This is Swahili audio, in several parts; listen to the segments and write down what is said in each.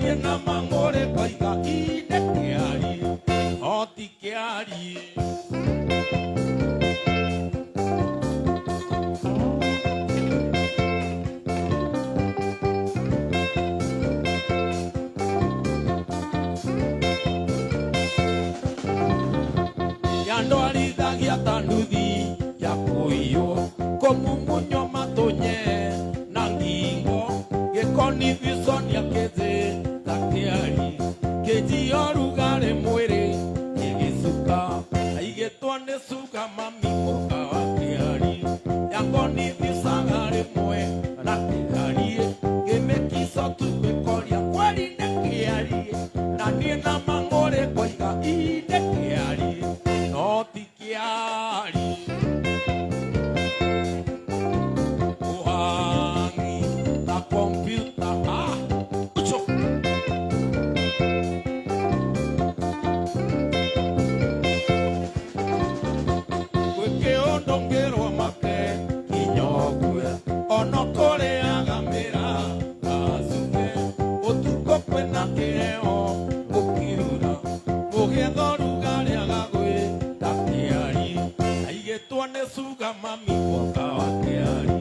niĩ na mang'ũrĩ ngoiga inde kĩari o ti kĩari. Yandwarithagia ta nduthi ya kũiywo kũmumunyo matũnye na ngingo gĩkoni viconia kĩthĩ ta kĩari kĩnjio rugarĩ mwĩrĩ gĩgĩcuka aigĩtwo nĩ cuka mami mũka wa kĩari yakoni vicaga rĩmwe na kĩari gĩmĩkico tu gwĩkoria kweri nĩ kĩari na niĩ na mang'ũrĩ ngoiga inde kĩari no ti kĩari. Uhangi ta kompyuta ucho gwĩkĩũndũngĩrwo make kinyogwe ono kũrĩaga mĩra gacuke ũtukũ kwĩna kĩheo gũkiura mũgĩetho rugarĩ agagwĩ ta kĩari aigĩtwo nĩ cuga mami mũka wa kĩari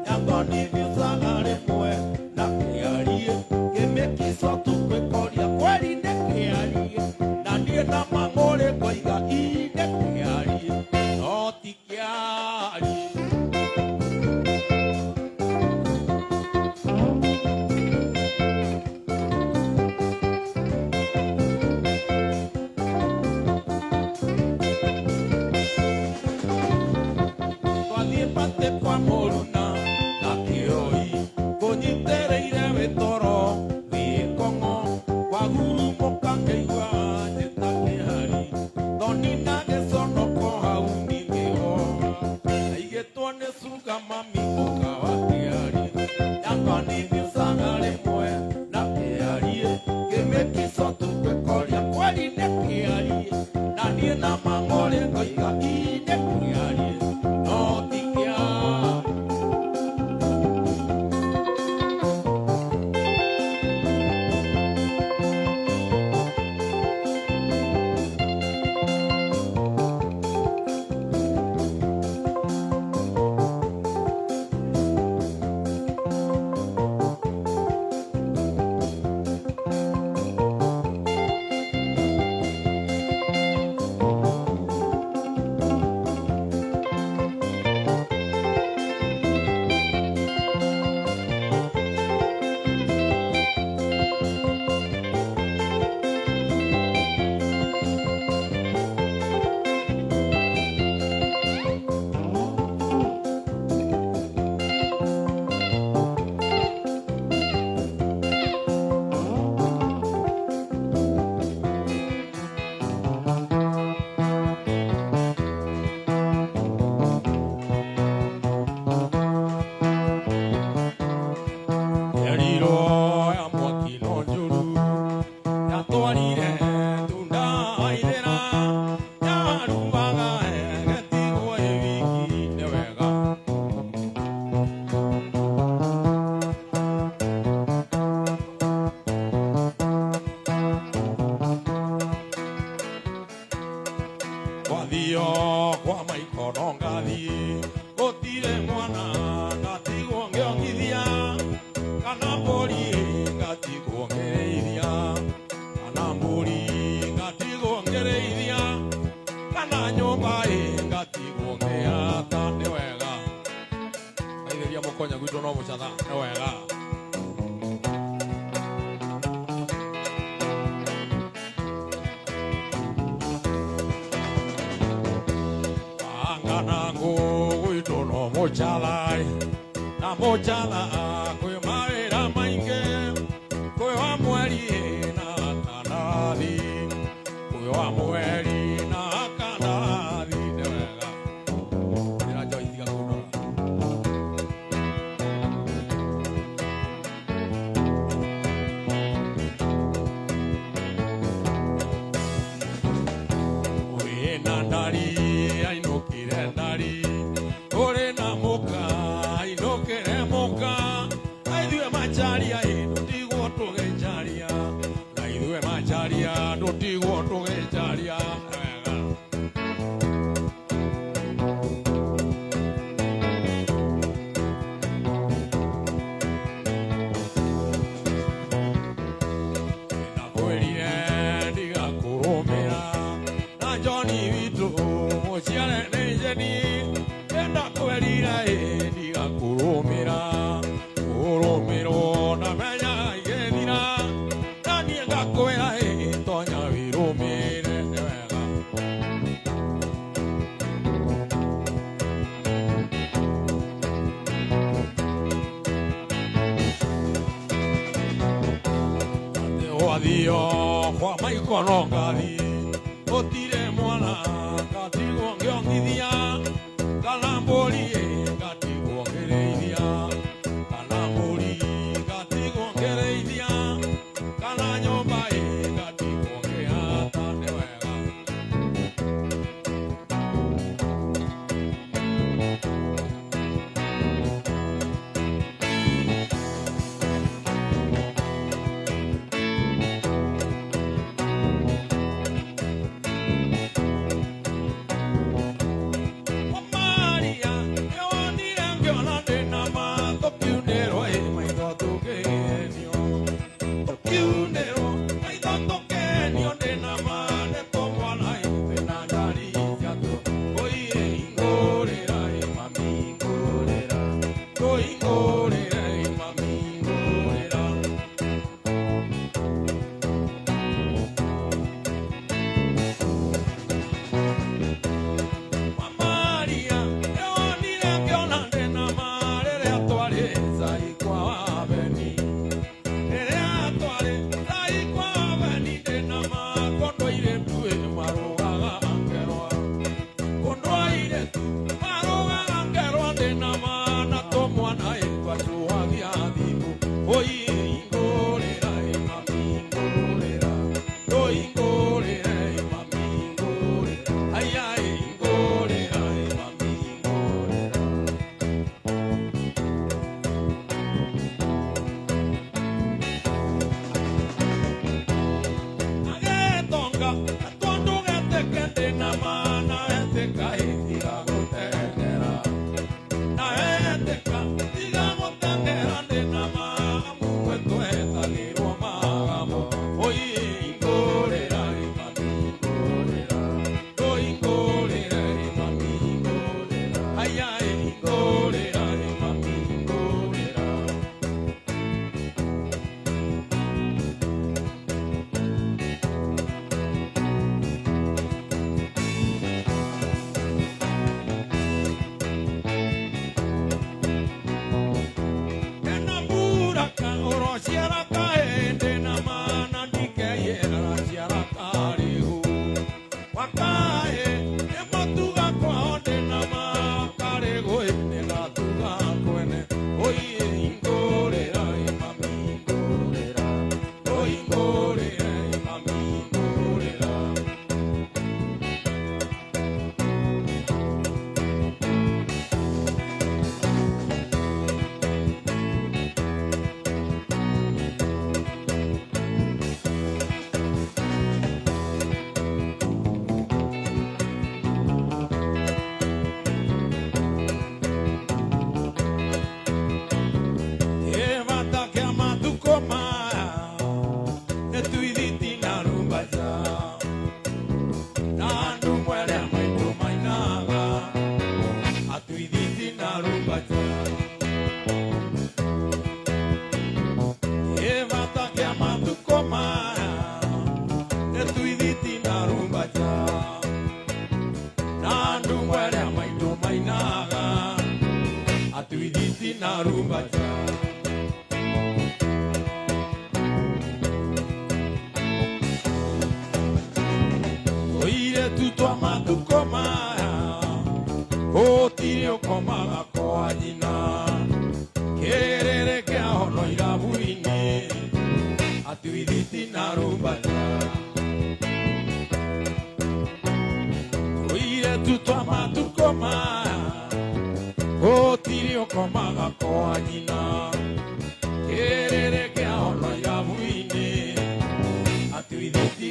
yakoni vicaga rĩmwe na kĩari gĩmĩkico tu gwĩkoria kweri nĩ kĩari na niĩ na mang'ũrĩ ngoiga inde kĩari no ti kĩari. Twathiĩ patĩ kwa mũruna na kĩoi kũnyitĩrĩire wĩtoro gĩkong'o kwagurumũka ngĩigua njĩta kĩari thoni na gĩconoko hau ningĩhoha aigĩtwo nĩ cuga mami mũka wa kĩari yakoni vicaga rĩmwe na kĩari gĩmĩkico tu gwĩkoria kweri nĩ kĩari na niĩ na mang'ũrĩ ngoiga inde kĩari no ti kĩari. Eriro ya mwaki no njuru yatwarire tunda airĩra yarumaga getigwo ĩwiki nĩ wega gwathio kwa maikono ngathiĩ gũtirĩ mwana ngatigwo ngĩongithia kana mbũri ngatigwo ngĩrĩithia kana mbũri ngatigwo ngĩrĩithia kana nyũmba ngatigwo ngĩata nĩ wega aithĩria mũkonya gwitũ no mũcatha nĩ wega. Angana gwitũ no mũcatha na mũcatha kwĩ mawĩra maingĩ kwĩ wa mweri na kanathi kwĩ wa mweri na kanathi nĩ wega njĩra njoi tiga kũndora wĩna ndari ainũkire ndari ũrĩ na mũka ainũkĩre mũka aithuĩ macharia ĩno ndigwo tũgĩcharia charia ndotigwo tugecharia Dio kwa mai konongari otire mwana katigo ngiongithia kalambori katigo ngereithia kalambori katigo ngereithia kana nyomba katigo ngeata nĩ wega Kerere que ahono ya buine, atuiditi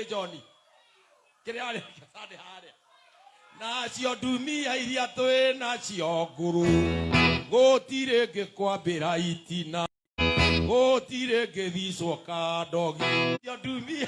Johnny. Kiriale kasade hare. Na cio dumia iria twe na cio nguru. Gutire ngikwambira itina. Gutire ngithicwo kandogi. Cio dumia